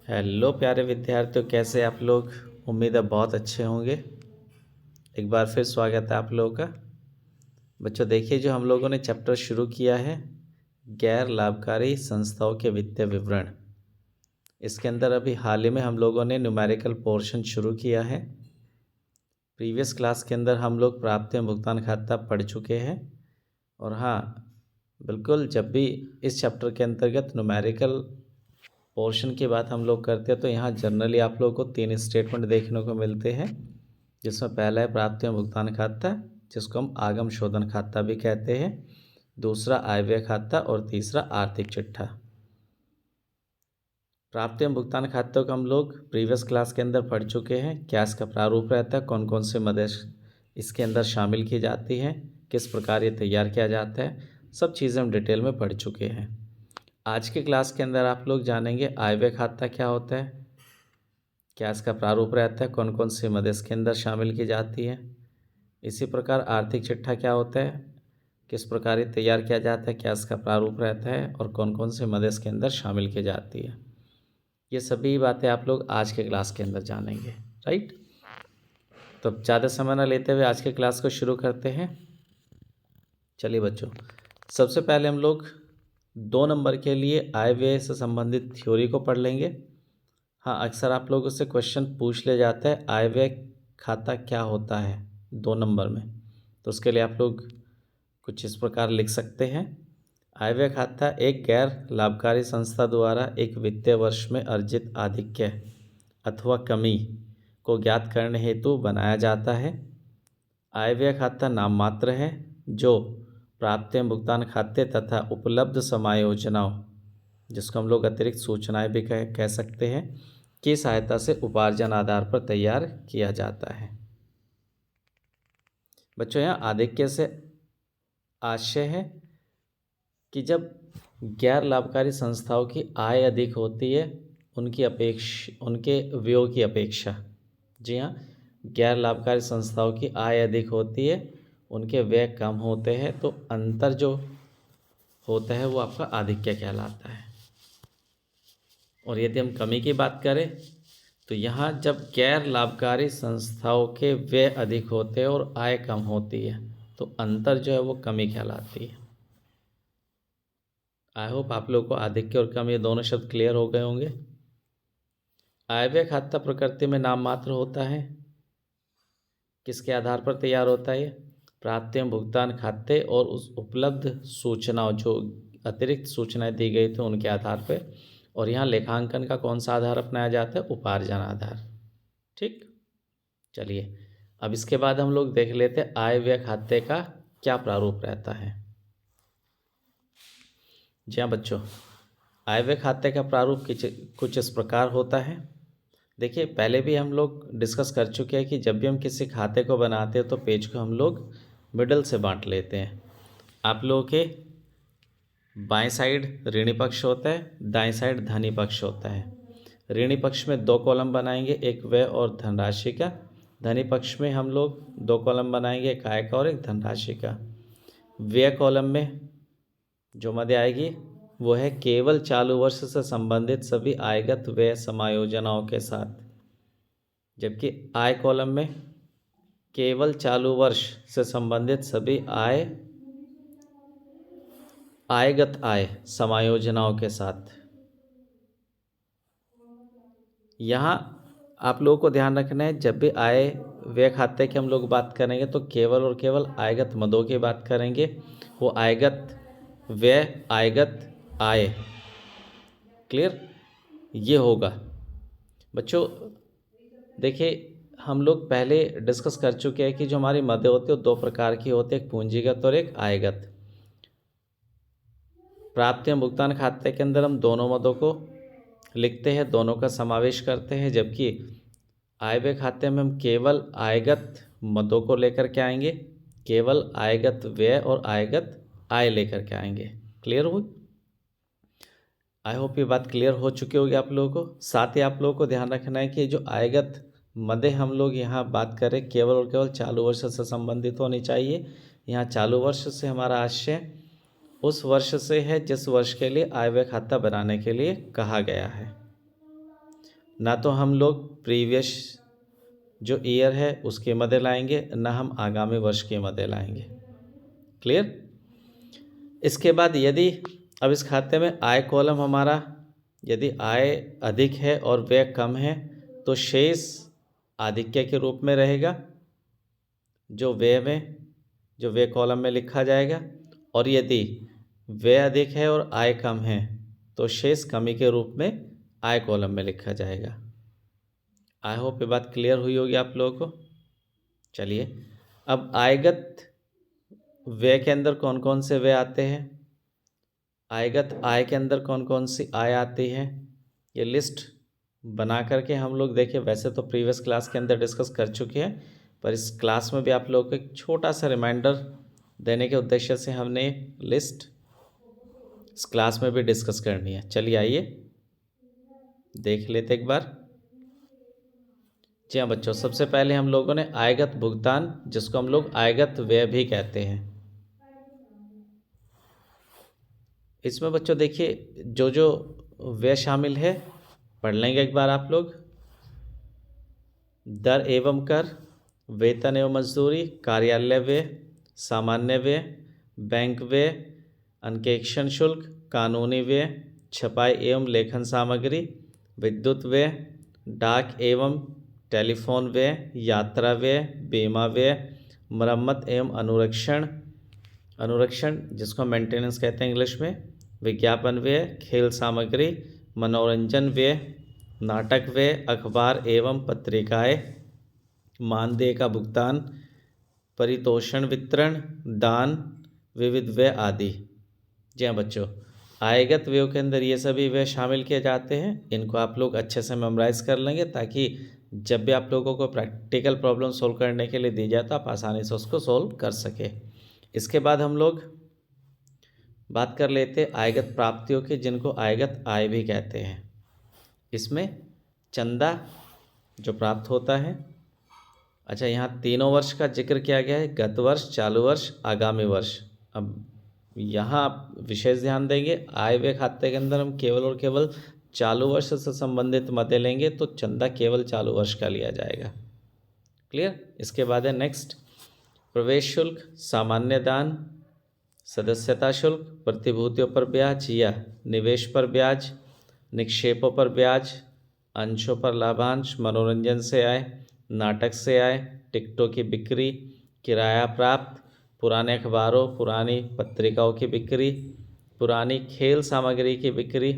Hello प्यारे विद्यार्थियों, कैसे आप लोग। उम्मीद है बहुत अच्छे होंगे। एक बार फिर स्वागत है आप लोगों का। बच्चों देखिए, जो हम लोगों ने चैप्टर शुरू किया है गैर लाभकारी संस्थाओं के वित्तीय विवरण, इसके अंदर अभी हाल ही में हम लोगों ने न्यूमेरिकल पोर्शन शुरू किया है। प्रीवियस क्लास के अंदर हम लोग प्राप्ति एवं भुगतान खाता पढ़ चुके हैं। और हाँ, बिल्कुल, जब भी इस चैप्टर के अंतर्गत न्यूमेरिकल पोर्शन की बात हम लोग करते हैं तो यहाँ जनरली आप लोगों को 3 स्टेटमेंट देखने को मिलते हैं, जिसमें पहला है प्राप्ति एवं भुगतान खाता, जिसको हम आगम शोधन खाता भी कहते हैं। दूसरा आय व्यय खाता और तीसरा आर्थिक चिट्ठा। प्राप्ति एवं भुगतान खातों को हम लोग प्रीवियस क्लास के अंदर पढ़ चुके हैं। क्या इसका प्रारूप रहता है, कौन कौन से मदे इसके अंदर शामिल की जाती हैं, किस प्रकार ये तैयार किया जाता है, सब चीज़ें हम डिटेल में पढ़ चुके हैं। आज के क्लास के अंदर आप लोग जानेंगे आय व्यय खाता क्या होता है, क्या इसका प्रारूप रहता है, कौन कौन सी मदद इसके अंदर शामिल की जाती है। इसी प्रकार आर्थिक चिट्ठा क्या होता है, किस प्रकार ये तैयार किया जाता है, क्या इसका प्रारूप रहता है और कौन कौन सी मदद इसके अंदर शामिल की जाती है। ये सभी बातें आप लोग आज के क्लास के अंदर जानेंगे, राइट। तो अब ज़्यादा समय न लेते हुए आज के क्लास को शुरू करते हैं। चलिए बच्चों, सबसे पहले हम लोग 2 नंबर के लिए आय व्यय से संबंधित थ्योरी को पढ़ लेंगे। हाँ, अक्सर आप लोगों से क्वेश्चन पूछ ले जाता है आय व्यय खाता क्या होता है 2 नंबर में। तो उसके लिए आप लोग कुछ इस प्रकार लिख सकते हैं। आय व्यय खाता एक गैर लाभकारी संस्था द्वारा एक वित्तीय वर्ष में अर्जित आधिक्य अथवा कमी को ज्ञात करने हेतु बनाया जाता है। आय व्यय खाता नाम मात्र है जो प्राप्ति एवं भुगतान खाते तथा उपलब्ध समायोजनाओं, जिसको हम लोग अतिरिक्त सूचनाएं भी कह सकते हैं, की सहायता से उपार्जन आधार पर तैयार किया जाता है। बच्चों, यहाँ आधिक्य से आशय है कि जब गैर लाभकारी संस्थाओं की आय अधिक होती है उनके व्ययों की अपेक्षा। जी हाँ, गैर लाभकारी संस्थाओं की आय अधिक होती है, उनके व्यय कम होते हैं, तो अंतर जो होता है वो आपका आधिक्य कहलाता है। और यदि हम कमी की बात करें तो यहाँ जब गैर लाभकारी संस्थाओं के व्यय अधिक होते हैं और आय कम होती है तो अंतर जो है वो कमी कहलाती है। आई होप आप लोगों को आधिक्य और कमी ये दोनों शब्द क्लियर हो गए होंगे। आय व्यय खाता प्रकृति में नाम मात्र होता है। किसके आधार पर तैयार होता है? प्राप्ति एवं भुगतान खाते और उस उपलब्ध सूचनाओं, जो अतिरिक्त सूचनाएं दी गई थी उनके आधार पर। और यहाँ लेखांकन का कौन सा आधार अपनाया जाता है? उपार्जन आधार। ठीक, चलिए अब इसके बाद हम लोग देख लेते हैं आय व्यय खाते का क्या प्रारूप रहता है। जी हाँ बच्चों, आय व्यय खाते का प्रारूप कुछ इस प्रकार होता है। देखिए, पहले भी हम लोग डिस्कस कर चुके हैं कि जब भी हम किसी खाते को बनाते हैं तो पेज को हम लोग मिडल से बांट लेते हैं। आप लोगों के बाएं साइड ऋणी पक्ष होता है, दाएं साइड धनी पक्ष होता है। ऋणी पक्ष में 2 कॉलम बनाएंगे, एक व्यय और धनराशि का। धनी पक्ष में हम लोग 2 कॉलम बनाएंगे, एक आय का और एक धनराशि का। व्यय कॉलम में जो मद आएगी वो है केवल चालू वर्ष से संबंधित सभी आयगत व्यय समायोजनाओं के साथ, जबकि आय कॉलम में केवल चालू वर्ष से संबंधित सभी आयगत आय समायोजनाओं के साथ। यहाँ आप लोगों को ध्यान रखना है, जब भी आय व्यय खाते की हम लोग बात करेंगे तो केवल और केवल आयगत मदों की बात करेंगे। वो आयगत व्यय, आयगत आय, क्लियर ये होगा। बच्चों देखिए, हम लोग पहले डिस्कस कर चुके हैं कि जो हमारी मदें होती है वो 2 प्रकार की होती है, एक पूंजीगत और एक आयगत। प्राप्ति एवं भुगतान खाते के अंदर हम दोनों मदों को लिखते हैं, दोनों का समावेश करते हैं, जबकि आय व्यय खाते में हम केवल आयगत मदों को लेकर के आएंगे, केवल आयगत व्यय और आयगत आय लेकर के आएंगे। क्लियर हुई? आई होप ये बात क्लियर हो चुकी होगी आप लोगों को। साथ ही आप लोगों को ध्यान रखना है कि जो आयगत मदें हम लोग यहाँ बात करें केवल और केवल चालू वर्ष से संबंधित होनी चाहिए। यहाँ चालू वर्ष से हमारा आशय उस वर्ष से है जिस वर्ष के लिए आय व्यय खाता बनाने के लिए कहा गया है। ना तो हम लोग प्रीवियस जो ईयर है उसके मदे लाएंगे, ना हम आगामी वर्ष के मदे लाएंगे। क्लियर। इसके बाद यदि अब इस खाते में आय कॉलम हमारा यदि आय अधिक है और व्यय कम है तो शेष आधिक्य के रूप में रहेगा, जो व्यय कॉलम में लिखा जाएगा। और यदि व्यय अधिक है और आय कम है तो शेष कमी के रूप में आय कॉलम में लिखा जाएगा। आई होप ये बात क्लियर हुई होगी आप लोगों को। चलिए, अब आयगत व्यय के अंदर कौन कौन से व्यय आते हैं, आयगत आय के अंदर कौन कौन सी आय आती है, ये लिस्ट बना करके हम लोग देखें। वैसे तो प्रीवियस क्लास के अंदर डिस्कस कर चुके हैं, पर इस क्लास में भी आप लोगों को एक छोटा सा रिमाइंडर देने के उद्देश्य से हमने लिस्ट इस क्लास में भी डिस्कस करनी है। चलिए आइए देख लेते एक बार। जी हाँ बच्चों, सबसे पहले हम लोगों ने आयगत भुगतान, जिसको हम लोग आयगत व्यय भी कहते हैं। इसमें बच्चों देखिए जो जो व्यय शामिल है पढ़ लेंगे एक बार आप लोग। दर एवं कर, वेतन एवं मजदूरी, कार्यालय व्यय, सामान्य व्यय, बैंक व्यय, अंकेक्षण शुल्क, कानूनी व्यय, छपाई एवं लेखन सामग्री, विद्युत व्यय, डाक एवं टेलीफोन व्यय, यात्रा व्यय, बीमा व्यय, मरम्मत एवं अनुरक्षण जिसको मेंटेनेंस कहते हैं इंग्लिश में, विज्ञापन व्यय, खेल सामग्री, मनोरंजन व्यय, नाटक व्यय, अखबार एवं पत्रिकाएं, मानदेय का भुगतान, परितोषण वितरण, दान, विविध व्यय आदि। जी हाँ बच्चों, आयगत व्ययों के अंदर ये सभी व्यय शामिल किए जाते हैं। इनको आप लोग अच्छे से मेमोराइज कर लेंगे ताकि जब भी आप लोगों को प्रैक्टिकल प्रॉब्लम सोल्व करने के लिए दी जाए तो आप आसानी से उसको सोल्व कर सके। इसके बाद हम लोग बात कर लेते आयगत प्राप्तियों की, जिनको आयगत आय भी कहते हैं। इसमें चंदा जो प्राप्त होता है, अच्छा यहाँ तीनों वर्ष का जिक्र किया गया है, गत वर्ष, चालू वर्ष, आगामी वर्ष। अब यहाँ आप विशेष ध्यान देंगे, आय व्यय खाते के अंदर हम केवल और केवल चालू वर्ष से संबंधित मदे लेंगे तो चंदा केवल चालू वर्ष का लिया जाएगा। क्लियर। इसके बाद है नेक्स्ट प्रवेश शुल्क, सामान्य दान, सदस्यता शुल्क, प्रतिभूतियों पर ब्याज या निवेश पर ब्याज, निक्षेपों पर ब्याज, अंशों पर लाभांश, मनोरंजन से आय, नाटक से आय, टिकटों की बिक्री, किराया प्राप्त, पुराने अखबारों पुरानी पत्रिकाओं की बिक्री, पुरानी खेल सामग्री की बिक्री,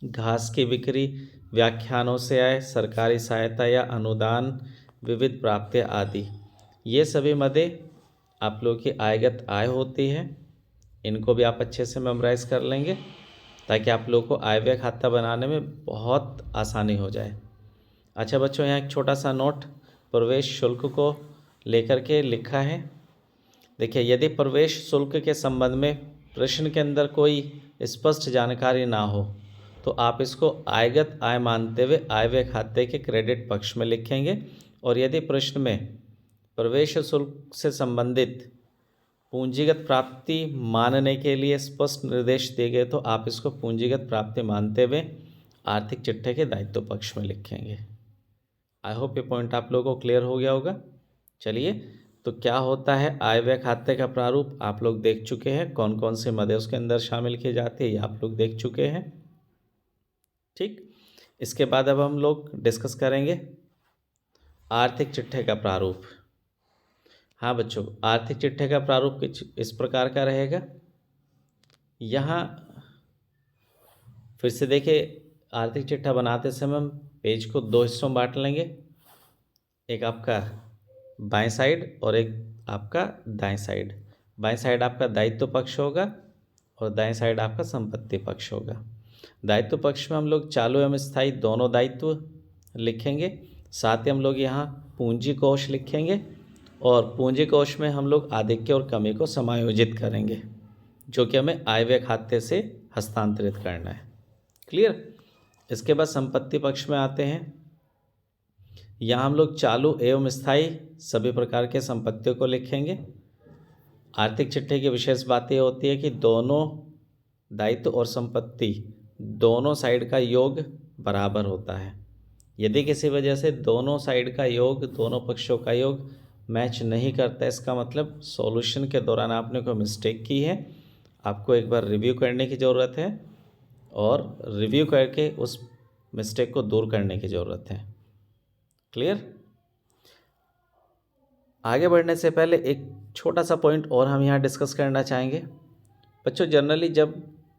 घास की बिक्री, व्याख्यानों से आय, सरकारी सहायता या अनुदान, विविध प्राप्तियाँ आदि। ये सभी मदे आप लोगों की आयगत आय होती है। इनको भी आप अच्छे से मेमोराइज कर लेंगे ताकि आप लोगों को आय व्यय खाता बनाने में बहुत आसानी हो जाए। अच्छा बच्चों, यहाँ एक छोटा सा नोट प्रवेश शुल्क को लेकर के लिखा है। देखिए, यदि प्रवेश शुल्क के संबंध में प्रश्न के अंदर कोई स्पष्ट जानकारी ना हो तो आप इसको आयगत आय मानते हुए आय व्यय खाते के क्रेडिट पक्ष में लिखेंगे। और यदि प्रश्न में प्रवेश शुल्क से संबंधित पूंजीगत प्राप्ति मानने के लिए स्पष्ट निर्देश दिए गए तो आप इसको पूंजीगत प्राप्ति मानते हुए आर्थिक चिट्ठे के दायित्व पक्ष में लिखेंगे। आई होप ये पॉइंट आप लोगों को क्लियर हो गया होगा। चलिए, तो क्या होता है आय व्यय खाते का प्रारूप आप लोग देख चुके हैं, कौन कौन से मदे उसके अंदर शामिल किए जाते हैं ये आप लोग देख चुके हैं। ठीक, इसके बाद अब हम लोग डिस्कस करेंगे आर्थिक चिट्ठे का प्रारूप। हाँ बच्चों, आर्थिक चिट्ठे का प्रारूप कुछ इस प्रकार का रहेगा। यहाँ फिर से देखिए, आर्थिक चिट्ठा बनाते समय हम पेज को दो हिस्सों में बांट लेंगे, एक आपका बाएं साइड और एक आपका दाएं साइड। बाएं साइड आपका दायित्व पक्ष होगा और दाएं साइड आपका संपत्ति पक्ष होगा। दायित्व पक्ष में हम लोग चालू एवं स्थायी दोनों दायित्व लिखेंगे, साथ ही हम लोग यहाँ पूंजी कोष लिखेंगे और पूंजी कोष में हम लोग आधिक्य और कमी को समायोजित करेंगे, जो कि हमें आय व्यय खाते से हस्तांतरित करना है। क्लियर। इसके बाद संपत्ति पक्ष में आते हैं। यहाँ हम लोग चालू एवं स्थायी सभी प्रकार के संपत्तियों को लिखेंगे। आर्थिक चिट्ठे की विशेष बात यह होती है कि दोनों दायित्व और संपत्ति दोनों साइड का योग बराबर होता है। यदि किसी वजह से दोनों साइड का योग, दोनों पक्षों का योग मैच नहीं करता, इसका मतलब सॉल्यूशन के दौरान आपने कोई मिस्टेक की है, आपको एक बार रिव्यू करने की ज़रूरत है और रिव्यू करके उस मिस्टेक को दूर करने की ज़रूरत है। क्लियर? आगे बढ़ने से पहले एक छोटा सा पॉइंट और हम यहाँ डिस्कस करना चाहेंगे। बच्चों, जनरली जब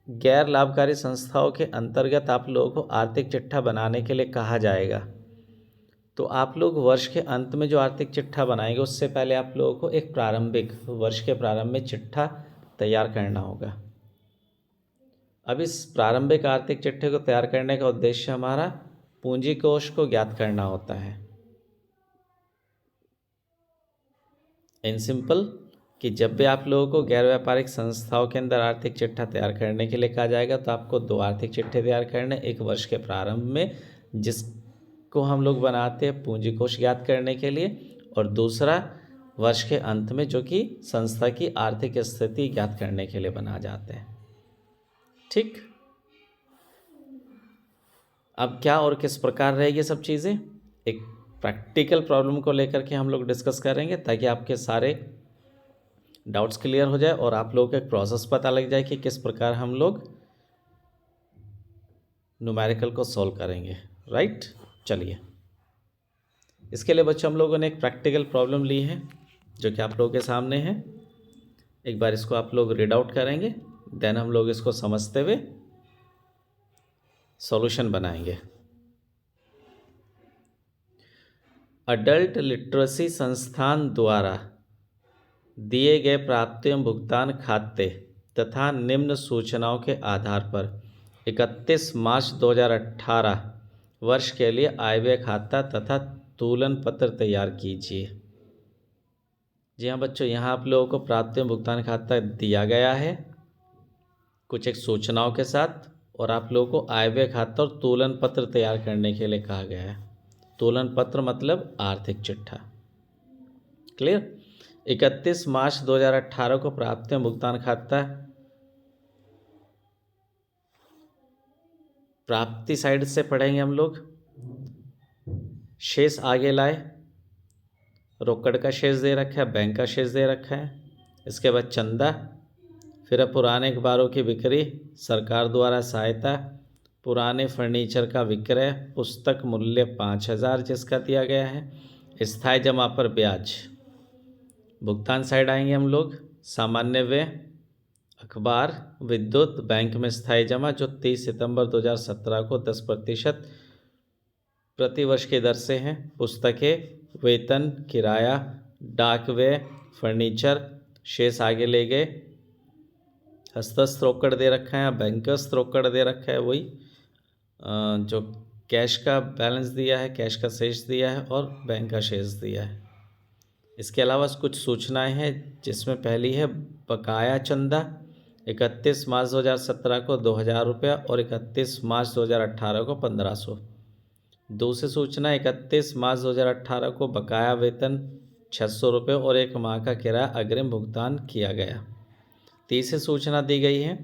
गैर लाभकारी संस्थाओं के अंतर्गत आप लोगों को आर्थिक चिट्ठा बनाने के लिए कहा जाएगा, तो आप लोग वर्ष के अंत में जो आर्थिक चिट्ठा बनाएंगे उससे पहले आप लोगों को एक प्रारंभिक वर्ष के प्रारंभ में चिट्ठा तैयार करना होगा। अब इस प्रारंभिक आर्थिक चिट्ठे को तैयार करने का उद्देश्य हमारा पूंजी कोष को ज्ञात करना होता है। इन सिंपल कि जब भी आप लोगों को गैर व्यापारिक संस्थाओं के अंदर आर्थिक चिट्ठा तैयार करने के लिए कहा जाएगा तो आपको 2 आर्थिक चिट्ठे तैयार करने, एक वर्ष के प्रारंभ में जिसको हम लोग बनाते हैं पूंजी कोष ज्ञात करने के लिए, और दूसरा वर्ष के अंत में जो कि संस्था की आर्थिक स्थिति ज्ञात करने के लिए बना जाते हैं। ठीक, अब क्या और किस प्रकार रहेगी सब चीज़ें, एक प्रैक्टिकल प्रॉब्लम को लेकर के हम लोग डिस्कस करेंगे ताकि आपके सारे डाउट्स क्लियर हो जाए और आप लोगों को एक प्रोसेस पता लग जाए कि किस प्रकार हम लोग न्यूमेरिकल को सॉल्व करेंगे। राइट, चलिए, इसके लिए बच्चों हम लोगों ने एक प्रैक्टिकल प्रॉब्लम ली है जो कि आप लोगों के सामने है। एक बार इसको आप लोग रीड आउट करेंगे, देन हम लोग इसको समझते हुए सॉल्यूशन बनाएंगे। अडल्ट लिटरेसी संस्थान द्वारा दिए गए प्राप्ति एवं भुगतान खाते तथा निम्न सूचनाओं के आधार पर 31 मार्च 2018 वर्ष के लिए आय व्यय खाता तथा तुलन पत्र तैयार कीजिए। जी हाँ बच्चों, यहाँ आप लोगों को प्राप्ति एवं भुगतान खाता दिया गया है कुछ एक सूचनाओं के साथ, और आप लोगों को आय व्यय खाता और तुलन पत्र तैयार करने के लिए कहा गया है। तुलन पत्र मतलब आर्थिक चिट्ठा। क्लियर? 31 मार्च 2018 को प्राप्ति एवं भुगतान खाता प्राप्ति साइड से पढ़ेंगे हम लोग। शेष आगे लाए, रोकड़ का शेष दे रखा है, बैंक का शेष दे रखा है। इसके बाद चंदा, फिर पुराने अखबारों की बिक्री, सरकार द्वारा सहायता, पुराने फर्नीचर का विक्रय, पुस्तक मूल्य 5000 जिसका दिया गया है, स्थायी जमा पर ब्याज। भुगतान साइड आएंगे हम लोग, सामान्य व्यय, अखबार, विद्युत, बैंक में स्थायी जमा जो 30 सितंबर 2017 को 10% प्रति वर्ष की दर से हैं, पुस्तकें, वेतन, किराया, डाक व्यय, फर्नीचर, शेष आगे ले गए। हस्तस्थ रोकड़ दे रखा है, बैंकस्थ रोकड़ दे रखा है, वही जो कैश का बैलेंस दिया है, कैश का शेष दिया है और बैंक का शेष दिया है। इसके अलावा कुछ सूचनाएं हैं जिसमें पहली है बकाया चंदा 31 मार्च 2017 को 2000 रुपया और 31 मार्च 2018 को 1500। दूसरी सूचना 31 मार्च 2018 को बकाया वेतन 600 रुपये और 1 माह का किराया अग्रिम भुगतान किया गया। तीसरी सूचना दी गई है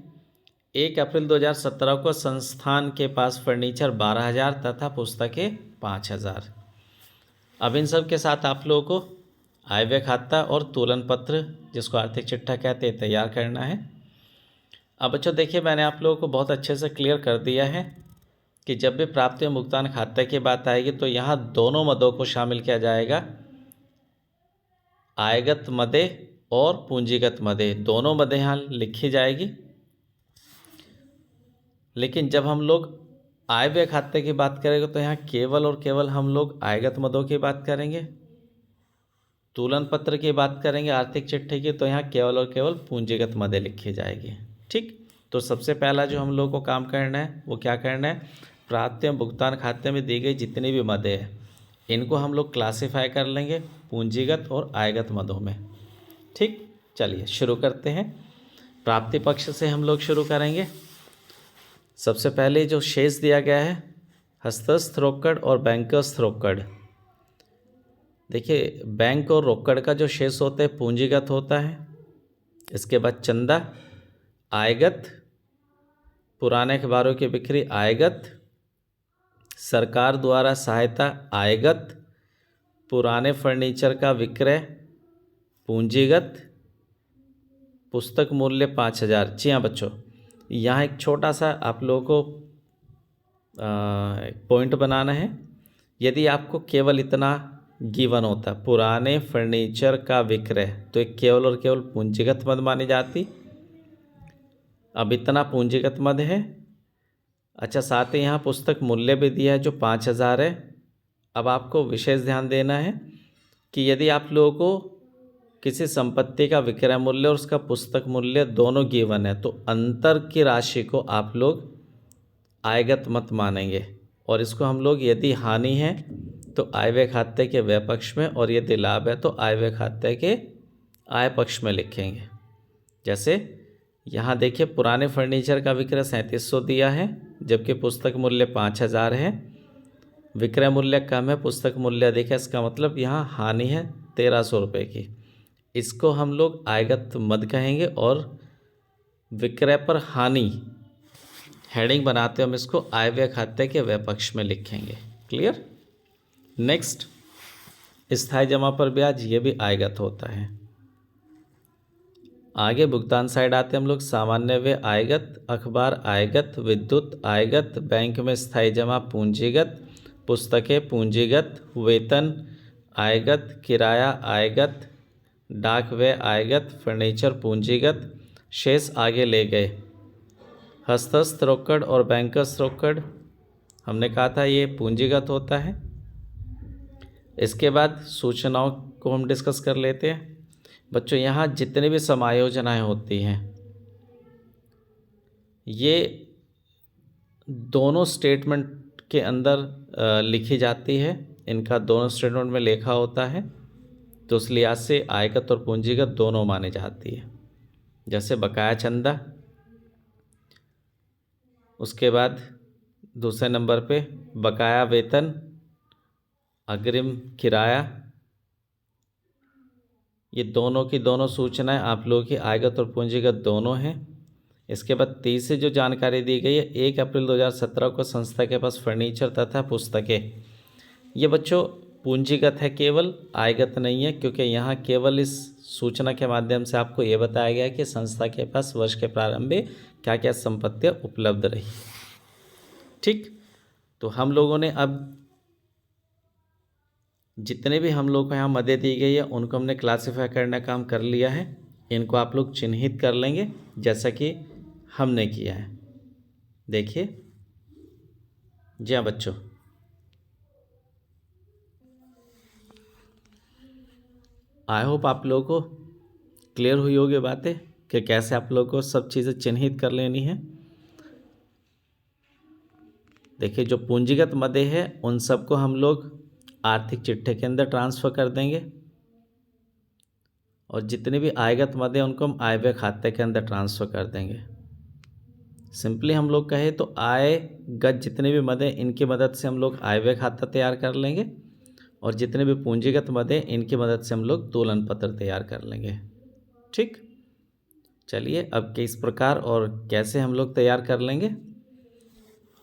1 अप्रैल 2017 को संस्थान के पास फर्नीचर 12000 तथा पुस्तकें 5000। अब इन सब के साथ आप लोगों को आय व्यय खाता और तुलन पत्र जिसको आर्थिक चिट्ठा कहते हैं तैयार करना है। अब बच्चों देखिए, मैंने आप लोगों को बहुत अच्छे से क्लियर कर दिया है कि जब भी प्राप्ति एवं भुगतान खाते की बात आएगी तो यहाँ दोनों मदों को शामिल किया जाएगा, आयगत मदें और पूंजीगत मदें। दोनों मदें यहाँ लिखी जाएगी, लेकिन जब हम लोग आय व्यय खाते की बात करेंगे तो यहाँ केवल और केवल हम लोग आयगत मदों की बात करेंगे। तुलन पत्र की बात करेंगे आर्थिक चिट्ठे की तो यहाँ केवल और केवल पूंजीगत मदें लिखी जाएगी। ठीक, तो सबसे पहला जो हम लोग को काम करना है वो क्या करना है, प्राप्ति एवं भुगतान खाते में दी गई जितनी भी मदें हैं इनको हम लोग क्लासिफाई कर लेंगे पूंजीगत और आयगत मदों में। ठीक, चलिए शुरू करते हैं। प्राप्ति पक्ष से हम लोग शुरू करेंगे। सबसे पहले जो शेष दिया गया है हस्तस्थ रोकड़ और बैंकस्थ रोकड़। देखिए, बैंक और रोकड़ का जो शेष होता है पूंजीगत होता है। इसके बाद चंदा आयगत, पुराने अखबारों की बिक्री आयगत, सरकार द्वारा सहायता आयगत, पुराने फर्नीचर का विक्रय पूंजीगत, पुस्तक मूल्य 5,000। जी हाँ बच्चों, यहाँ एक छोटा सा आप लोगों को पॉइंट बनाना है। यदि आपको केवल इतना गिवन होता, पुराने फर्नीचर का विक्रय, तो एक केवल और केवल पूंजीगत मद मानी जाती। अब इतना पूंजीगत मद है। अच्छा, साथ ही यहाँ पुस्तक मूल्य भी दिया है जो 5,000 है। अब आपको विशेष ध्यान देना है कि यदि आप लोगों को किसी संपत्ति का विक्रय मूल्य और उसका पुस्तक मूल्य दोनों गिवन है, तो अंतर की राशि को आप लोग आयगत मत मानेंगे, और इसको हम लोग यदि हानि है तो आय व्यय खाते के व्यय पक्ष में, और यदि लाभ है तो आय व्यय खाते के आय पक्ष में लिखेंगे। जैसे यहाँ देखिए, पुराने फर्नीचर का विक्रय 3700 दिया है, जबकि पुस्तक मूल्य 5,000 है। विक्रय मूल्य कम है, पुस्तक मूल्य अधिक है, इसका मतलब यहाँ हानि है 1,300 रुपये की। इसको हम लोग आयगत मद कहेंगे, और विक्रय पर हानि हेडिंग बनाते हम इसको आय व्यय खाते के व्यय पक्ष में लिखेंगे। क्लियर। नेक्स्ट, स्थायी जमा पर ब्याज, ये भी आयगत होता है। आगे भुगतान साइड आते हम लोग। सामान्य व्यय आयगत, अखबार आयगत, विद्युत आयगत, बैंक में स्थायी जमा पूंजीगत, पुस्तकें पूंजीगत, वेतन आयगत, किराया आयगत, डाक व्यय आयगत, फर्नीचर पूंजीगत। शेष आगे ले गए। हस्तस्थ रोकड़ और बैंकर्स रोकड़ हमने कहा था ये पूंजीगत होता है। इसके बाद सूचनाओं को हम डिस्कस कर लेते हैं। बच्चों, यहाँ जितने भी समायोजनाएं होती हैं, ये दोनों स्टेटमेंट के अंदर लिखी जाती है। इनका दोनों स्टेटमेंट में लेखा होता है, तो इस लिहाज से आयगत और पूंजीगत दोनों मानी जाती है। जैसे बकाया चंदा, उसके बाद दूसरे नंबर पे बकाया वेतन, अग्रिम किराया, ये दोनों की दोनों सूचनाएं आप लोगों की आयगत और पूंजीगत दोनों हैं। इसके बाद तीसरी जो जानकारी दी गई है, 1 अप्रैल 2017 को संस्था के पास फर्नीचर तथा पुस्तकें, ये बच्चों पूंजीगत है, केवल आयगत नहीं है, क्योंकि यहाँ केवल इस सूचना के माध्यम से आपको ये बताया गया कि संस्था के पास वर्ष के प्रारंभ में क्या क्या संपत्तियाँ उपलब्ध रही। ठीक, तो हम लोगों ने अब जितने भी हम लोग को यहाँ मदद दी गई है उनको हमने क्लासीफाई करने का काम कर लिया है। इनको आप लोग चिन्हित कर लेंगे जैसा कि हमने किया है। देखिए, जी हाँ बच्चों, आई होप आप लोगों को क्लियर हुई होगी बातें कि कैसे आप लोगों को सब चीज़ें चिन्हित कर लेनी है। देखिए, जो पूंजीगत मदें हैं उन सबको हम लोग आर्थिक चिट्ठे के अंदर ट्रांसफ़र कर देंगे, और जितनी भी आयगत मदें उनको हम आय व्यय खाते के अंदर ट्रांसफ़र कर देंगे। सिंपली हम लोग कहें तो आयगत जितनी भी मदें, इनकी मदद से हम लोग आय व्यय खाता तैयार कर लेंगे, और जितने भी पूंजीगत मदें, इनकी मदद से हम लोग तुलन पत्र तैयार कर लेंगे। ठीक, चलिए अब किस प्रकार और कैसे हम लोग तैयार कर लेंगे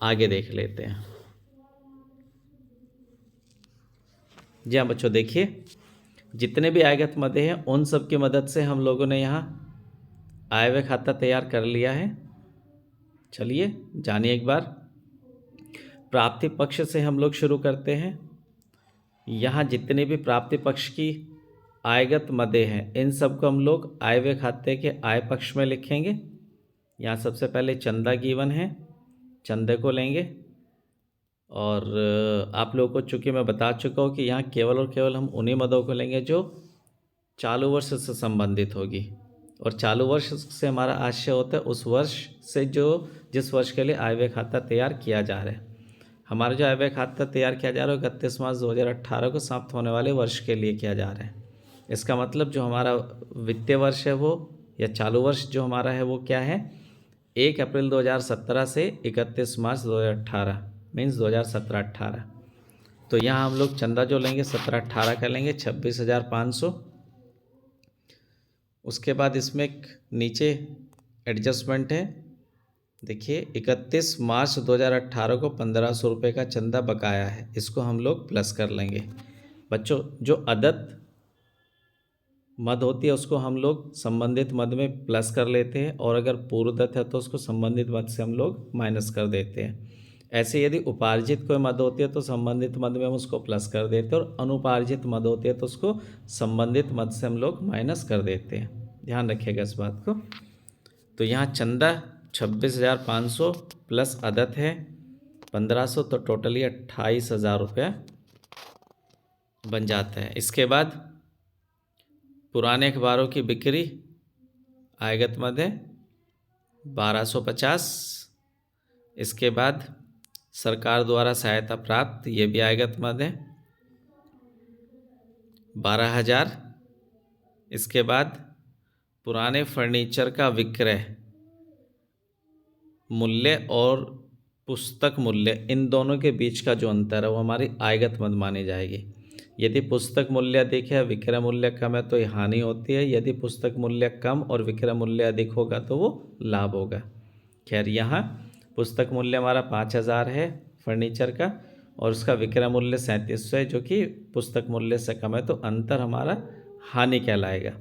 आगे देख लेते हैं। जी हाँ बच्चों, देखिए, जितने भी आयगत मदें हैं उन सब की मदद से हम लोगों ने यहाँ आय व्यय खाता तैयार कर लिया है। चलिए जानिए एक बार। प्राप्ति पक्ष से हम लोग शुरू करते हैं। यहाँ जितने भी प्राप्ति पक्ष की आयगत मदें हैं इन सब को हम लोग आय व्यय खाते के आय पक्ष में लिखेंगे। यहाँ सबसे पहले चंदा गिवन है, चंदे को लेंगे, और आप लोगों को चूँकि मैं बता चुका हूँ कि यहाँ केवल और केवल हम उन्हीं मदों को लेंगे जो चालू वर्ष से संबंधित होगी, और चालू वर्ष से हमारा आशय होता है उस वर्ष से जिस वर्ष के लिए आय व्यय खाता तैयार किया जा रहा है। हमारा जो आय व्यय खाता तैयार किया जा रहा है 31 मार्च 2018 को समाप्त होने वाले वर्ष के लिए किया जा रहा है। इसका मतलब जो हमारा वित्तीय वर्ष है वो, या चालू वर्ष जो हमारा है वो क्या है, 1 अप्रैल 2017 से 31 मार्च 2018 मीन्स 2017-18। तो यहाँ हम लोग चंदा जो लेंगे 17-18 का लेंगे, 26,500। उसके बाद इसमें एक नीचे एडजस्टमेंट है, देखिए 31 मार्च 2018 को 1500 रुपये का चंदा बकाया है, इसको हम लोग प्लस कर लेंगे। बच्चों जो अदद मद होती है उसको हम लोग संबंधित मद में प्लस कर लेते हैं, और अगर पूर्वदत्त है तो उसको संबंधित मद से हम लोग माइनस कर देते हैं। ऐसे यदि उपार्जित कोई मद होती है तो संबंधित मद में हम उसको प्लस कर देते हैं, और अनुपार्जित मद होती है तो उसको संबंधित मद से हम लोग माइनस कर देते हैं। ध्यान रखिएगा इस बात को। तो यहाँ चंदा 26,500 प्लस अदत है 1,500, तो टोटली 28,000 रुपया बन जाता है। इसके बाद पुराने अखबारों की बिक्री आयगत मद है 1,250। इसके बाद सरकार द्वारा सहायता प्राप्त, ये भी आयगत मद है 12,000। इसके बाद पुराने फर्नीचर का विक्रय मूल्य और पुस्तक मूल्य, इन दोनों के बीच का जो अंतर है वो हमारी आयगत मद मानी जाएगी। यदि पुस्तक मूल्य अधिक है, विक्रय मूल्य कम है तो ये हानि होती है। यदि पुस्तक मूल्य कम और विक्रय मूल्य अधिक होगा तो वो लाभ होगा। खैर यहाँ पुस्तक मूल्य हमारा 5,000 है फर्नीचर का, और उसका विक्रय मूल्य 3,700 है, जो कि पुस्तक मूल्य से कम है, तो अंतर हमारा हानि कहलाएगा।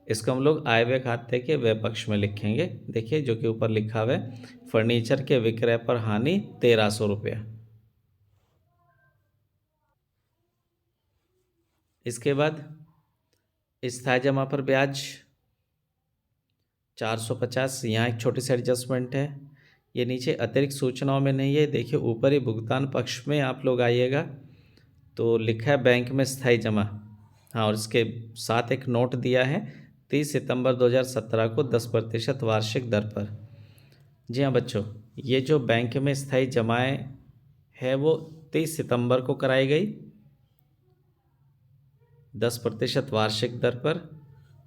इसको हम लोग आय व्यय खाते के व्यय पक्ष में लिखेंगे। देखिए जो कि ऊपर लिखा हुआ है, फर्नीचर के विक्रय पर हानि 1,300 रुपया। इसके बाद स्थायी जमा पर ब्याज 450। यहाँ एक छोटी सी एडजस्टमेंट है, ये नीचे अतिरिक्त सूचनाओं में नहीं है। देखिए ऊपर ही भुगतान पक्ष में आप लोग आइएगा तो लिखा है बैंक में स्थायी जमा। हाँ, और इसके साथ एक नोट दिया है 30 सितंबर 2017 को 10% वार्षिक दर पर। जी हाँ बच्चों, ये जो बैंक में स्थायी जमाएँ है वो 30 सितंबर को कराई गई 10% वार्षिक दर पर,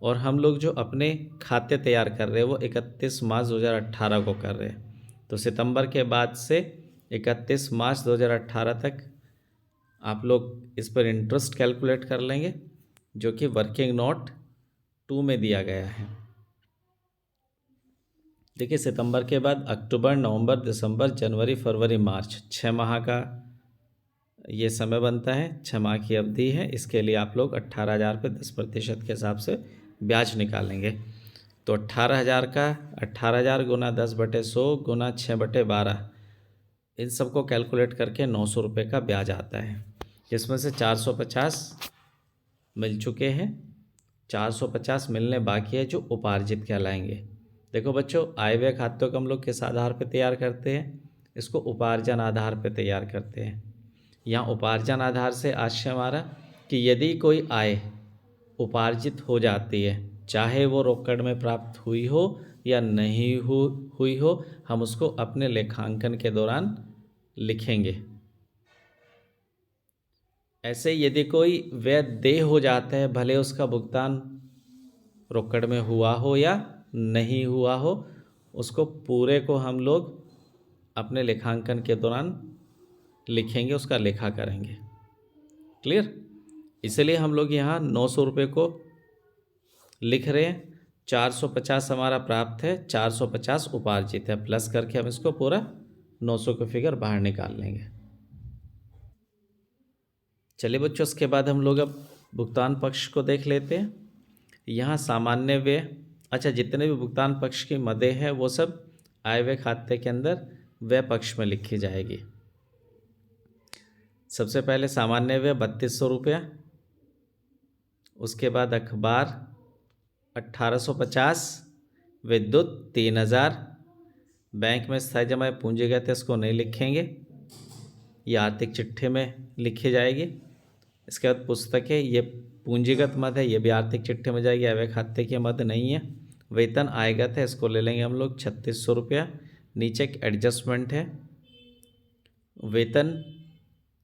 और हम लोग जो अपने खाते तैयार कर रहे हैं वो 31 मार्च 2018 को कर रहे हैं। तो सितंबर के बाद से 31 मार्च 2018 तक आप लोग इस पर इंटरेस्ट कैलकुलेट कर लेंगे, जो कि वर्किंग नोट 2 में दिया गया है। देखिए सितंबर के बाद अक्टूबर, नवंबर, दिसंबर, जनवरी, फरवरी, मार्च 6 माह का ये समय बनता है, 6 माह की अवधि है। इसके लिए आप लोग 18,000 पे 10% के हिसाब से ब्याज निकालेंगे। तो 18,000 का 18,000 गुना 10/100 गुना 6/12, इन सबको कैलकुलेट करके 900 रुपये का ब्याज आता है, जिसमें से 450 मिल चुके हैं, 450 मिलने बाकी है जो उपार्जित कहलाएंगे। देखो बच्चों, आय व्यय खातों को हम लोग किस आधार पर तैयार करते हैं? इसको उपार्जन आधार पर तैयार करते हैं। यहाँ उपार्जन आधार से आशय हमारा कि यदि कोई आय उपार्जित हो जाती है, चाहे वो रोकड़ में प्राप्त हुई हो या नहीं हुई हो, हम उसको अपने लेखांकन के दौरान लिखेंगे। ऐसे यदि कोई व्यय देय हो जाता है, भले उसका भुगतान रोकड़ में हुआ हो या नहीं हुआ हो, उसको पूरे को हम लोग अपने लेखांकन के दौरान लिखेंगे, उसका लेखा करेंगे। क्लियर? इसलिए हम लोग यहाँ 900 रुपये को लिख रहे हैं। 450 हमारा प्राप्त है, 450 उपार्जित है, प्लस करके हम इसको पूरा 900 का फिगर बाहर निकाल लेंगे। चलिए बच्चों, उसके बाद हम लोग अब भुगतान पक्ष को देख लेते हैं। यहाँ सामान्य व्यय, अच्छा जितने भी भुगतान पक्ष की मदें हैं वो सब आय व्यय खाते के अंदर व्यय पक्ष में लिखी जाएगी। सबसे पहले सामान्य व्यय 3,200 रुपया, उसके बाद अखबार 1,850, विद्युत 3,000, बैंक में स्थायी जमा पूंजीगत है, इसको नहीं लिखेंगे, ये आर्थिक चिट्ठे में लिखी जाएगी। इसके बाद पुस्तकें, ये पूंजीगत मद है, ये भी आर्थिक चिट्ठे में जाएगी, अव्यय खाते की मद नहीं है। वेतन आयगत है, इसको ले लेंगे हम लोग 3,600 रुपया। नीचे एक एडजस्टमेंट है, वेतन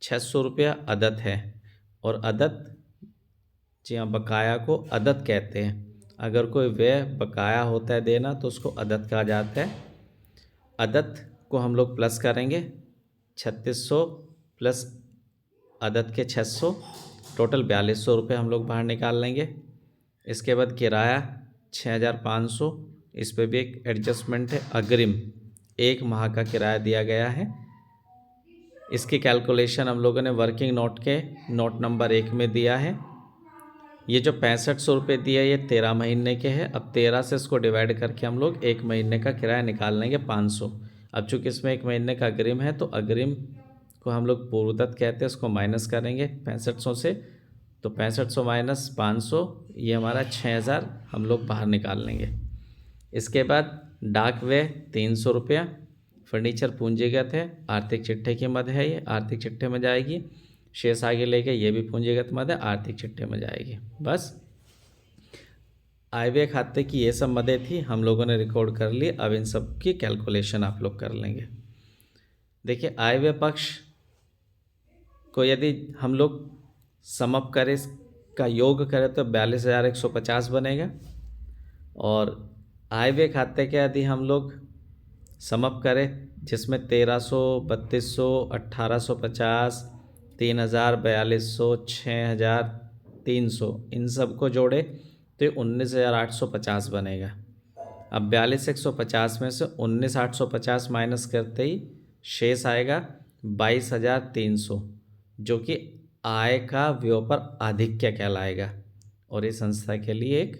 600 रुपया अदत है, और अदत, जी हाँ, बकाया को अदत कहते हैं। अगर कोई व्यय बकाया होता है देना तो उसको अदत कहा जाता है। अदत को हम लोग प्लस करेंगे, 3,600 प्लस अदत के 600, टोटल 4,200 रुपये हम लोग बाहर निकाल लेंगे। इसके बाद किराया 6,500, इस पर भी एक एडजस्टमेंट है, अग्रिम 1 माह का किराया दिया गया है। इसकी कैलकुलेशन हम लोगों ने वर्किंग नोट के नोट नंबर 1 में दिया है। ये जो 6500 रुपये दिया ये 13 महीने के हैं। अब 13 से इसको डिवाइड करके हम लोग 1 महीने का किराया निकाल लेंगे 500। अब चूँकि इसमें 1 महीने का अग्रिम है तो अग्रिम को हम लोग पूर्वदत्त कहते हैं, उसको माइनस करेंगे 6500 से। तो 6500 माइनस 500 ये हमारा 6000 हम लोग बाहर निकाल लेंगे। इसके बाद डाक व्यय 300 रुपया, फर्नीचर पूंजीगत है, आर्थिक चिट्ठे की मद है, ये आर्थिक चिट्ठे में जाएगी। शेष आगे लेके ये भी पूंजीगत मद है, आर्थिक चिट्ठे में जाएगी। बस आय व्यय खाते की ये सब मदें थी, हम लोगों ने रिकॉर्ड कर ली। अब इन सब की कैलकुलेशन आप लोग कर लेंगे। देखिए आय व्यय पक्ष को यदि हम लोग समअप करें, इसका योग करें तो 42,150 बनेगा। और आय व्यय खाते के यदि हम लोग समअप करें, जिसमें 1300, 3200, 1850, 3000, 4200, 6300 इन सब को जोड़े तो 19,850 बनेगा। अब 42,150 में से 19,850 माइनस करते ही शेष आएगा 22,300, जो कि आय का व्योपर आधिक्य कहलाएगा और इस संस्था के लिए एक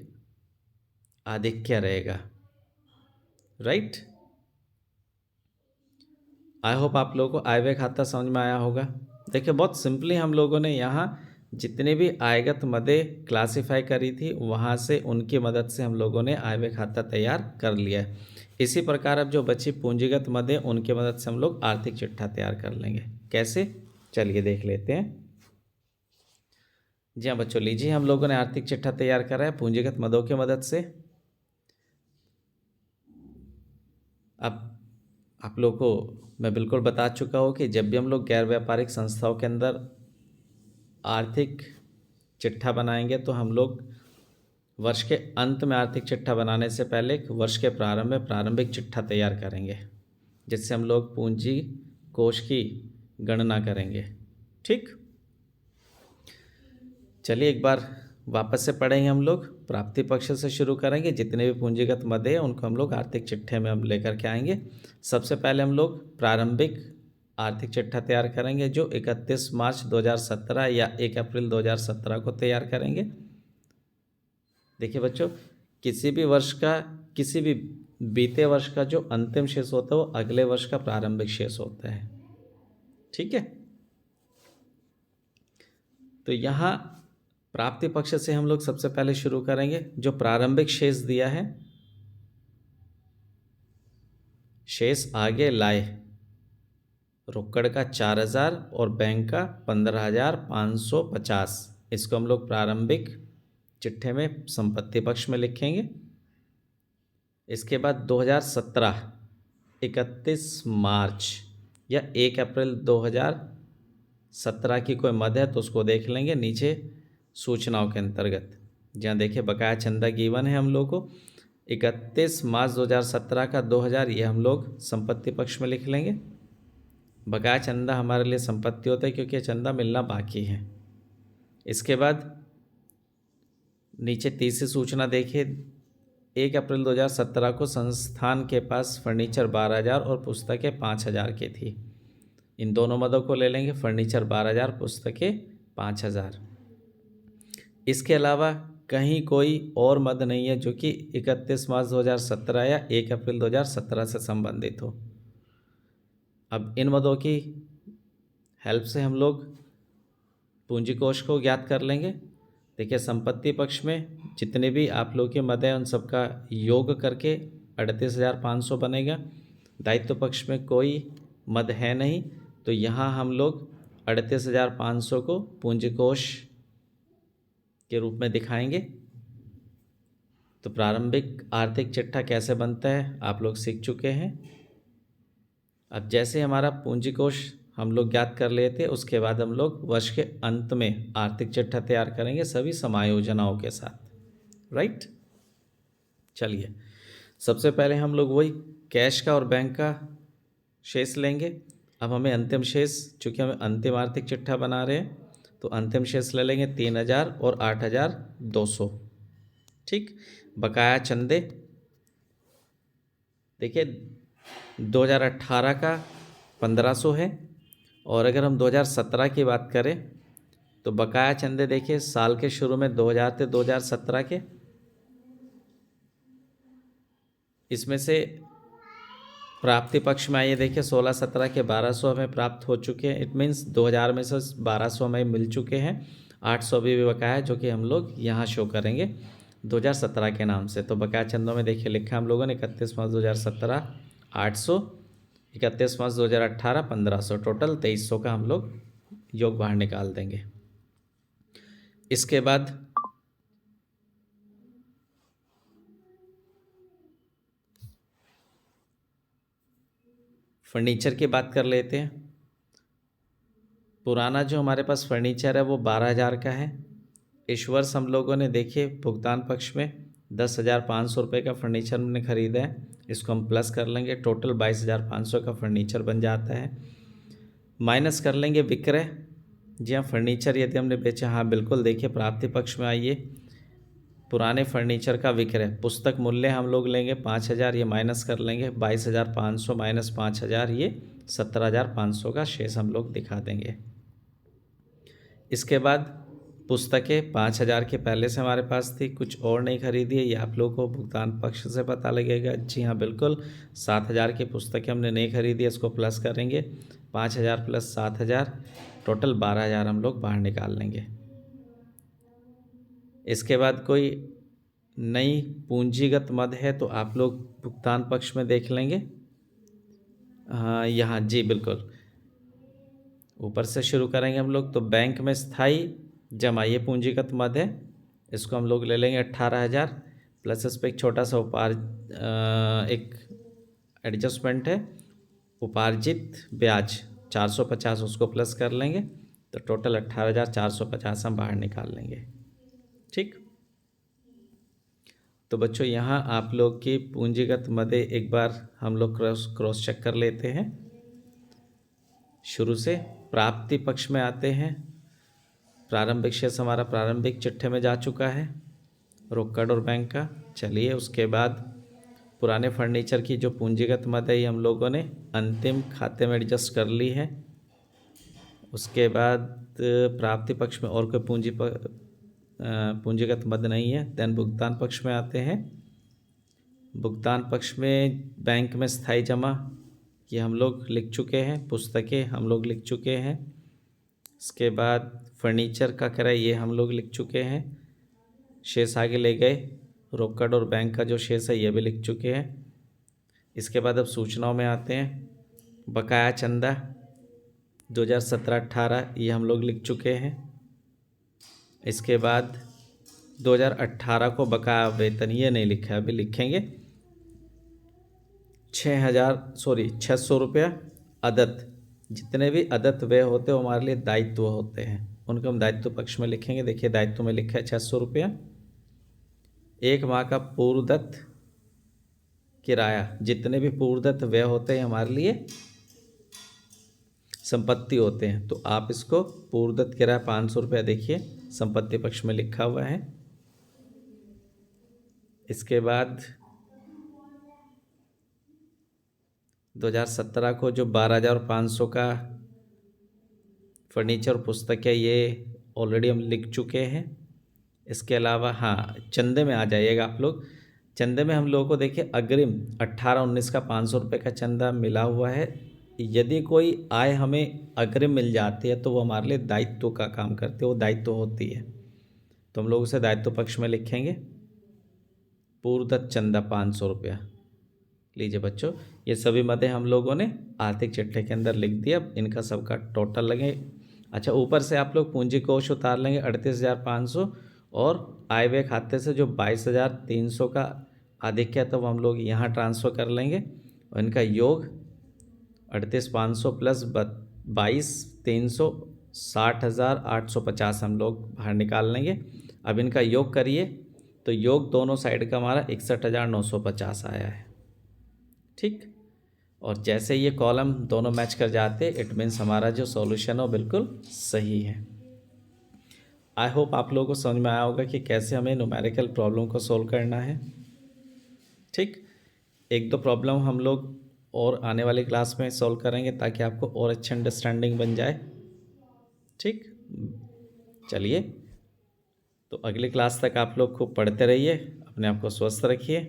आधिक्य रहेगा। राइट। आई होप आप लोगों को आय व्यय खाता समझ में आया होगा। देखिए बहुत सिंपली हम लोगों ने यहाँ जितने भी आयगत मदें क्लासिफाई करी थी वहाँ से उनकी मदद से हम लोगों ने आय व्यय खाता तैयार कर लिया है। इसी प्रकार अब जो बची पूंजीगत मदें उनकी मदद से हम लोग आर्थिक चिट्ठा तैयार कर लेंगे। कैसे, चलिए देख लेते हैं। जी हाँ बच्चों, लीजिए हम लोगों ने आर्थिक चिट्ठा तैयार करा है पूंजीगत मदों की मदद से। अब आप लोग को मैं बिल्कुल बता चुका हूँ कि जब भी हम लोग गैर व्यापारिक संस्थाओं के अंदर आर्थिक चिट्ठा बनाएंगे तो हम लोग वर्ष के अंत में आर्थिक चिट्ठा बनाने से पहले वर्ष के प्रारंभ में प्रारंभिक चिट्ठा तैयार करेंगे, जिससे हम लोग पूंजी कोष की गणना करेंगे। ठीक, चलिए एक बार वापस से पढ़ेंगे। हम लोग प्राप्ति पक्ष से शुरू करेंगे। जितने भी पूंजीगत मद हैं उनको हम लोग आर्थिक चिट्ठे में हम लेकर के आएंगे। सबसे पहले हम लोग प्रारंभिक आर्थिक चिट्ठा तैयार करेंगे जो 31 मार्च 2017 या 1 अप्रैल 2017 को तैयार करेंगे। देखिए बच्चों, किसी भी वर्ष का, किसी भी बीते वर्ष का जो अंतिम शेष होता है वो अगले वर्ष का प्रारंभिक शेष होता है। ठीक है, तो यहाँ प्राप्ति पक्ष से हम लोग सबसे पहले शुरू करेंगे। जो प्रारंभिक शेष दिया है, शेष आगे लाए, रोकड़ का 4,000 और बैंक का 15,550, इसको हम लोग प्रारंभिक चिट्ठे में संपत्ति पक्ष में लिखेंगे। इसके बाद 2017 31 मार्च या 1 अप्रैल 2017 की कोई मद है तो उसको देख लेंगे नीचे सूचनाओं के अंतर्गत। जहाँ देखिए बकाया चंदा गिवन है हम लोग को 31 मार्च 2017 का 2000, ये हम लोग संपत्ति पक्ष में लिख लेंगे। बकाया चंदा हमारे लिए संपत्ति होता है क्योंकि चंदा मिलना बाकी है। इसके बाद नीचे तीसरी सूचना देखिए, 1 अप्रैल 2017 को संस्थान के पास फर्नीचर 12,000 और पुस्तकें 5,000 की थी। इन दोनों मदों को ले लेंगे, फर्नीचर 12,000, पुस्तकें 5,000। इसके अलावा कहीं कोई और मद नहीं है जो कि 31 मार्च 2017 या 1 अप्रैल 2017 से संबंधित हो। अब इन मदों की हेल्प से हम लोग पूंजी कोष को ज्ञात कर लेंगे। देखिए संपत्ति पक्ष में जितने भी आप लोग के मद हैं उन सबका योग करके 38,500 बनेगा। दायित्व पक्ष में कोई मद है नहीं तो यहाँ हम लोग 38,500 को पूंजी कोष के रूप में दिखाएंगे। तो प्रारंभिक आर्थिक चिट्ठा कैसे बनता है आप लोग सीख चुके हैं। अब जैसे हमारा पूंजी कोष हम लोग ज्ञात कर लेते, उसके बाद हम लोग वर्ष के अंत में आर्थिक चिट्ठा तैयार करेंगे सभी समायोजनाओं के साथ। राइट, चलिए सबसे पहले हम लोग वही कैश का और बैंक का शेष लेंगे। अब हमें अंतिम शेष, चूँकि हमें अंतिम आर्थिक चिट्ठा बना रहे हैं तो अंतिम शेष ले लेंगे 3,000 और 8,200। ठीक, बकाया चंदे देखिए 2018 का 1500 है। और अगर हम 2017 की बात करें तो बकाया चंदे देखिए साल के शुरू में 2000 थे 2017 के, इसमें से प्राप्ति पक्ष में आइए देखिए 16-17 के 1200 हमें प्राप्त हो चुके हैं। इट मीन्स 2000 में से 1200 हमें मिल चुके हैं। 800 भी बकाया है जो कि हम लोग यहाँ शो करेंगे 2017 के नाम से। तो बकाया चंदों में देखिए लिखा हम लोगों ने 31 मार्च 2017 800, 31 मार्च 2018 1500, टोटल 2300 का हम लोग योग बाहर निकाल देंगे। इसके बाद फर्नीचर की बात कर लेते हैं। पुराना जो हमारे पास फर्नीचर है वो 12,000 का है। इस वर्ष हम लोगों ने देखिए भुगतान पक्ष में 10,500 रुपये का फर्नीचर हमने ख़रीदा है। इसको हम प्लस कर लेंगे, टोटल 22,500 का फर्नीचर बन जाता है। माइनस कर लेंगे विक्रय। जी हाँ, फर्नीचर यदि हमने बेचा, हाँ बिल्कुल, देखिए प्राप्ति पक्ष में आइए, पुराने फर्नीचर का विक्रय, पुस्तक मूल्य हम लोग लेंगे 5,000, ये माइनस कर लेंगे 22,500 माइनस 5,000, ये 17,500 का शेष हम लोग दिखा देंगे। इसके बाद पुस्तकें 5,000 के पहले से हमारे पास थी, कुछ और नहीं खरीदी है, ये आप लोगों को भुगतान पक्ष से पता लगेगा। जी हाँ बिल्कुल, 7,000 की पुस्तकें हमने नहीं खरीदी, इसको प्लस करेंगे, 5,000 प्लस 7,000, टोटल 12,000 हम लोग बाहर निकाल लेंगे। इसके बाद कोई नई पूंजीगत मद है तो आप लोग भुगतान पक्ष में देख लेंगे। हाँ यहाँ, जी बिल्कुल, ऊपर से शुरू करेंगे हम लोग। तो बैंक में स्थायी जमा, ये पूंजीगत मद है, इसको हम लोग ले लेंगे 18,000, प्लस इस पर एक छोटा सा एक एडजस्टमेंट है, उपार्जित ब्याज 450, उसको प्लस कर लेंगे, तो टोटल 18,450 हम बाहर निकाल लेंगे। ठीक, तो बच्चों यहाँ आप लोग की पूंजीगत मदें एक बार हम लोग क्रॉस चेक कर लेते हैं। शुरू से प्राप्ति पक्ष में आते हैं। प्रारंभिक शेष हमारा प्रारंभिक चिट्ठे में जा चुका है, रोकड़ और बैंक का। चलिए, उसके बाद पुराने फर्नीचर की जो पूंजीगत मद है ये हम लोगों ने अंतिम खाते में एडजस्ट कर ली है। उसके बाद प्राप्ति पक्ष में और कोई पूंजीगत मद नहीं है। देन भुगतान पक्ष में आते हैं। भुगतान पक्ष में बैंक में स्थायी जमा ये हम लोग लिख चुके हैं, पुस्तकें हम लोग लिख चुके हैं। इसके बाद फर्नीचर का किराया ये हम लोग लिख चुके हैं। शेष आगे ले गए, रोकड़ और बैंक का जो शेष है ये भी लिख चुके हैं। इसके बाद अब सूचनाओं में आते हैं। बकाया चंदा 2017-18 ये हम लोग लिख चुके हैं। इसके बाद 2018 को बकाया वेतन ये नहीं लिखा है, अभी लिखेंगे। 600 रुपया अदत्त, जितने भी अदत्त व्यय होते हैं वो हमारे लिए दायित्व होते हैं, उनको हम दायित्व पक्ष में लिखेंगे। देखिए दायित्व में लिखा है 600 रुपया। 1 माह का पूर्वदत्त किराया, जितने भी पूर्वदत्त व्यय होते हैं हमारे लिए संपत्ति होते हैं, तो आप इसको पूर्वदत्त किराया 500 रुपया देखिए संपत्ति पक्ष में लिखा हुआ है। इसके बाद 2017 को जो 12,500 का फर्नीचर पुस्तक है ये ऑलरेडी हम लिख चुके हैं। इसके अलावा हाँ, चंदे में आ जाइएगा आप लोग। चंदे में हम लोगों को देखिए अग्रिम 18-19 का 500 रुपये का चंदा मिला हुआ है। यदि कोई आय हमें अग्रिम मिल जाती है तो वो हमारे लिए दायित्व का काम करती है, वो दायित्व होती है, तो हम लोग उसे दायित्व पक्ष में लिखेंगे। पूर्वदत्त चंदा 500 रुपया। लीजिए बच्चों, ये सभी मदें हम लोगों ने आर्थिक चिट्ठे के अंदर लिख दिया। अब इनका सबका टोटल लगे। अच्छा, ऊपर से आप लोग पूंजी कोष उतार लेंगे 38,500, और आय व्यय खाते से जो 22,300 का अधिक है तो वो हम लोग यहाँ ट्रांसफ़र कर लेंगे, और इनका योग 38,500 प्लस 22,300 60,850 हम लोग बाहर निकाल लेंगे। अब इनका योग करिए तो योग दोनों साइड का हमारा 61,950 आया है। ठीक, और जैसे ये कॉलम दोनों मैच कर जाते इट मीन्स हमारा जो सॉल्यूशन है वो बिल्कुल सही है। आई होप आप लोगों को समझ में आया होगा कि कैसे हमें न्यूमेरिकल प्रॉब्लम को सोल्व करना है। ठीक, 1-2 प्रॉब्लम हम लोग और आने वाली क्लास में सॉल्व करेंगे ताकि आपको और अच्छी अंडरस्टैंडिंग बन जाए। ठीक, चलिए, तो अगली क्लास तक आप लोग खूब पढ़ते रहिए, अपने आप को स्वस्थ रखिए।